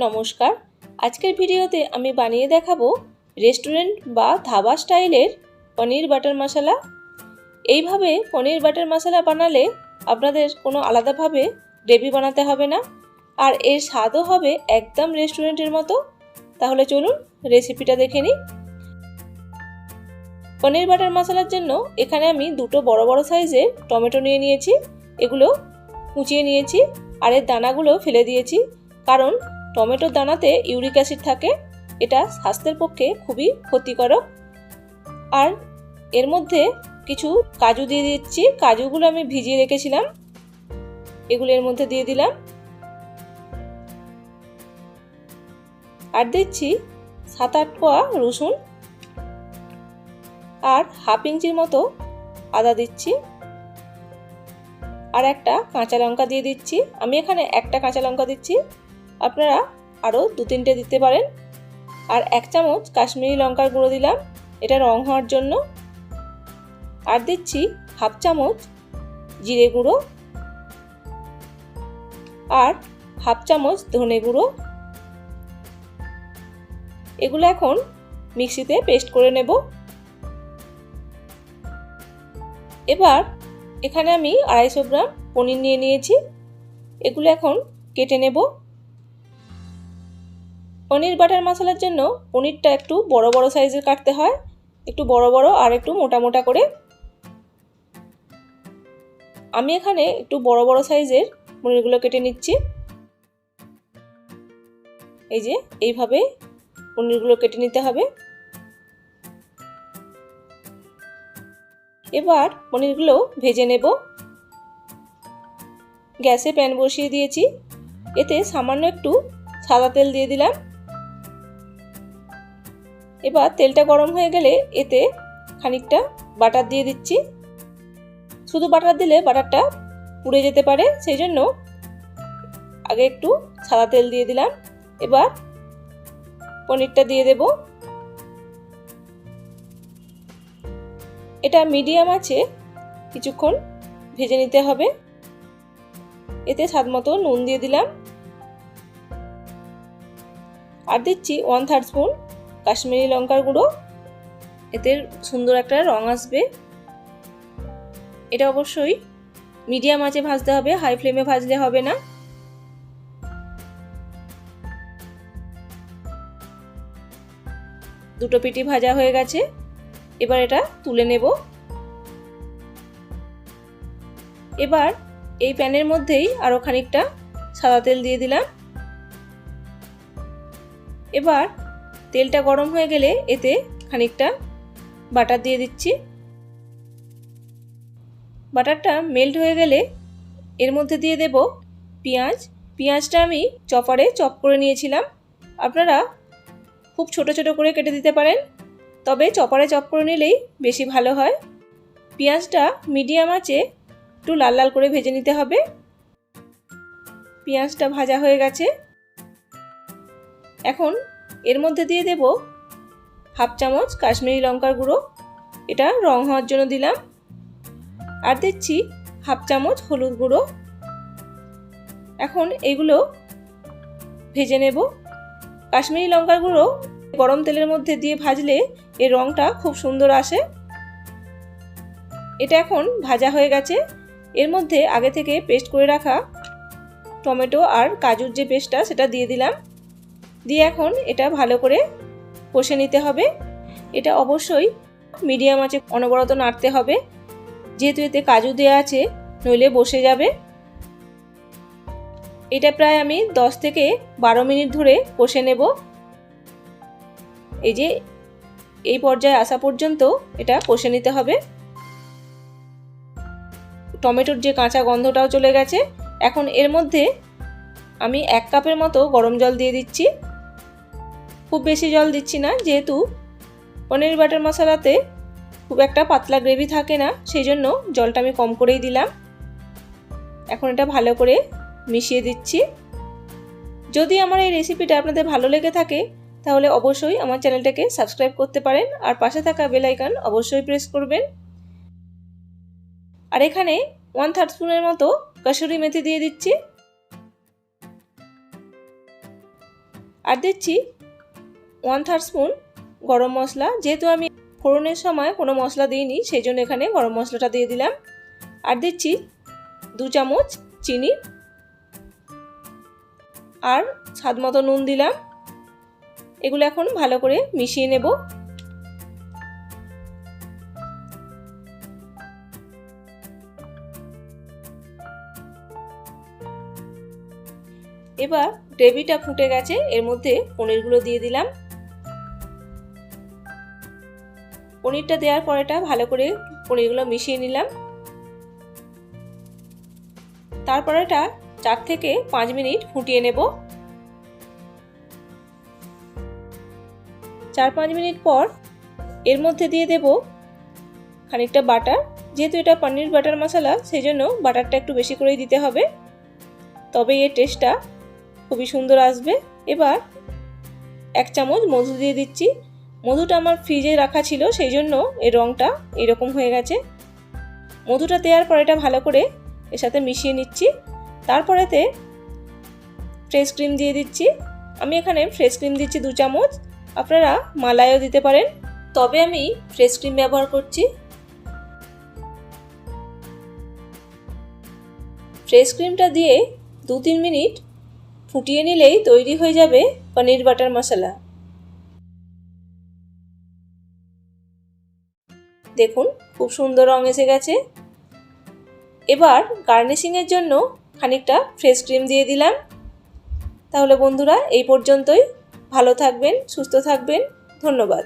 নমস্কার, আজকের ভিডিওতে আমি বানিয়ে দেখাবো রেস্টুরেন্ট বা ধাবা স্টাইলের পনির বাটার মশলা। এইভাবে পনির বাটার মশলা বানালে আপনাদের কোনো আলাদাভাবে গ্রেভি বানাতে হবে না, আর এর স্বাদও হবে একদম রেস্টুরেন্টের মতো। তাহলে চলুন রেসিপিটা দেখে নিই। পনির বাটার মশলার জন্য এখানে আমি দুটো বড় বড় সাইজের টমেটো নিয়ে নিয়েছি। এগুলো কুচিয়ে নিয়েছি আর এর দানাগুলো ফেলে দিয়েছি, কারণ টমেটোর দানাতে ইউরিক অ্যাসিড থাকে, এটা স্বাস্থ্যের পক্ষে খুবই ক্ষতিকারক। আর এর মধ্যে কিছু কাজু দিয়ে দিচ্ছি, কাজুগুলো আমি ভিজিয়ে রেখেছিলাম, এগুলো এর মধ্যে দিয়ে দিলাম। আর দিচ্ছি 7-8 কোয়া রসুন আর হাফ ইঞ্চির মতো আদা দিচ্ছি, আর একটা কাঁচা লঙ্কা দিয়ে দিচ্ছি। আমি এখানে একটা কাঁচা লঙ্কা দিচ্ছি, আপনারা আরও 2-3টে দিতে পারেন। আর 1 চামচ কাশ্মীরি লঙ্কার গুঁড়ো দিলাম, এটা রং হওয়ার জন্য। আর দিচ্ছি হাফ চামচ জিরে গুঁড়ো আর হাফ চামচ ধনে গুঁড়ো। এগুলো এখন মিক্সিতে পেস্ট করে নেব। এবার এখানে আমি 250 গ্রাম পনির নিয়ে নিয়েছি, এগুলো এখন কেটে নেব। পনির বাটার মশলার জন্য পনিরটা একটু বড় বড় সাইজের কাটতে হয়, একটু বড় বড় আর একটু মোটা মোটা করে। আমি এখানে একটু বড় বড় সাইজের পনিরগুলো কেটে নিচ্ছি। এই যে এইভাবে পনিরগুলো কেটে নিতে হবে। এবার পনিরগুলো ভেজে নেব। গ্যাসে প্যান বসিয়ে দিয়েছি, এতে সামান্য একটু সাদা তেল দিয়ে দিলাম। এবার তেলটা গরম হয়ে গেলে এতে খানিকটা বাটার দিয়ে দিচ্ছি। শুধু বাটার দিলে বাটারটা পুড়ে যেতে পারে, সেই জন্য আগে একটু সাদা তেল দিয়ে দিলাম। এবার পনিরটা দিয়ে দেব। এটা মিডিয়াম আছে কিছুক্ষণ ভেজে নিতে হবে। এতে স্বাদমতো নুন দিয়ে দিলাম, আর দিচ্ছি 1/3 স্পুন কাশ্মীরি লঙ্কার গুঁড়ো, এতে সুন্দর একটা রং আসবে। এটা অবশ্যই মিডিয়াম আঁচে ভাজতে হবে, হাই ফ্লেমে ভাজলে হবে না। দুটো পিঠি ভাজা হয়ে গেছে, এবার এটা তুলে নেব। এবার এই প্যানের মধ্যেই আরো খানিকটা সাদা তেল দিয়ে দিলাম। এবার তেলটা গরম হয়ে গেলে এতে খানিকটা বাটার দিয়ে দিচ্ছি। বাটারটা মেল্ট হয়ে গেলে এর মধ্যে দিয়ে দেব পেঁয়াজ। পেঁয়াজটা আমি চপারে চপ করে নিয়েছিলাম, আপনারা খুব ছোট ছোট করে কেটে দিতে পারেন, তবে চপারে চপ করে নিলেই বেশি ভালো হয়। পেঁয়াজটা মিডিয়াম আঁচে একটু লাল লাল করে ভেজে নিতে হবে। পেঁয়াজটা ভাজা হয়ে গেছে, এখন এর মধ্যে দিয়ে দেব হাফ চামচ কাশ্মীরি লঙ্কার গুঁড়ো, এটা রং হওয়ার জন্য দিলাম। আর দিচ্ছি হাফ চামচ হলুদ গুঁড়ো। এখন এগুলো ভেজে নেব। কাশ্মীরি লঙ্কার গুঁড়ো গরম তেলের মধ্যে দিয়ে ভাজলে এর রংটা খুব সুন্দর আসে। এটা এখন ভাজা হয়ে গেছে, এর মধ্যে আগে থেকে পেস্ট করে রাখা টমেটো আর কাজুর যে পেস্টটা সেটা দিয়ে দিলাম। দিয়ে এখন এটা ভালো করে কষে নিতে হবে। এটা অবশ্যই মিডিয়াম আঁচে অনবরত নাড়তে হবে, যেহেতু এতে কাজু দেওয়া আছে, নইলে বসে যাবে। এটা প্রায় আমি 10 থেকে 12 মিনিট ধরে কষে নেব। এই যে এই পর্যায়ে আসা পর্যন্ত এটা কষে নিতে হবে। টমেটোর যে কাঁচা গন্ধটাও চলে গেছে। এখন এর মধ্যে আমি 1 কাপের মতো গরম জল দিয়ে দিচ্ছি। খুব বেশি জল দিচ্ছি না, যেহেতু পনির বাটার মশলাতে খুব একটা পাতলা গ্রেভি থাকে না, সেই জন্য জলটা আমি কম করেই দিলাম। এখন এটা ভালো করে মিশিয়ে দিচ্ছি। যদি আমার এই রেসিপিটা আপনাদের ভালো লেগে থাকে তাহলে অবশ্যই আমার চ্যানেলটাকে সাবস্ক্রাইব করতে পারেন, আর পাশে থাকা বেল আইকন অবশ্যই প্রেস করবেন। আর এখানে 1/3 স্পুনের মতো কসুরি মেথি দিয়ে দিচ্ছি। আর দিচ্ছি 1/3 স্পুন গরম মশলা। যেহেতু আমি ফোড়নের সময় কোনো মশলা দিইনি, সেই জন্য এখানে গরম মশলাটা দিয়ে দিলাম। আর দিচ্ছি 2 চামচ চিনি আর স্বাদ মতো নুন দিলাম। এগুলো এখন ভালো করে মিশিয়ে নেব। এবার গ্রেভিটা ফুটে গেছে, এর মধ্যে পনিরগুলো দিয়ে দিলাম। পনিরটা দেওয়ার পরেটা ভালো করে পনিরগুলো মিশিয়ে নিলাম। তারপর এটা 4 থেকে 5 মিনিট ফুটিয়ে নেব। 4-5 মিনিট পর এর মধ্যে দিয়ে দেব খানিকটা বাটার। যেহেতু এটা পনির বাটার মশলা, সেই জন্য বাটারটা একটু বেশি করেই দিতে হবে, তবে এর টেস্টটা খুবই সুন্দর আসবে। এবার 1 চামচ মধু দিয়ে দিচ্ছি। মধুটা আমার ফ্রিজে রাখা ছিল, সেই জন্য এর রঙটা এরকম হয়ে গেছে। মধুটা দেওয়ার পর এটা ভালো করে এর সাথে মিশিয়ে নিচ্ছি। তারপরেতে ফ্রেশ ক্রিম দিয়ে দিচ্ছি। আমি এখানে ফ্রেশ ক্রিম দিচ্ছি 2 চামচ। আপনারা মালাইও দিতে পারেন, তবে আমি ফ্রেশ ক্রিম ব্যবহার করছি। ফ্রেশ ক্রিমটা দিয়ে 2-3 মিনিট ফুটিয়ে নিলেই তৈরি হয়ে যাবে পনির বাটার মশলা। দেখুন খুব সুন্দর রং এসে গেছে। এবার গার্নিশিংয়ের জন্য খানিকটা ফ্রেশ ক্রিম দিয়ে দিলাম। তাহলে বন্ধুরা এই পর্যন্তই। ভালো থাকবেন, সুস্থ থাকবেন। ধন্যবাদ।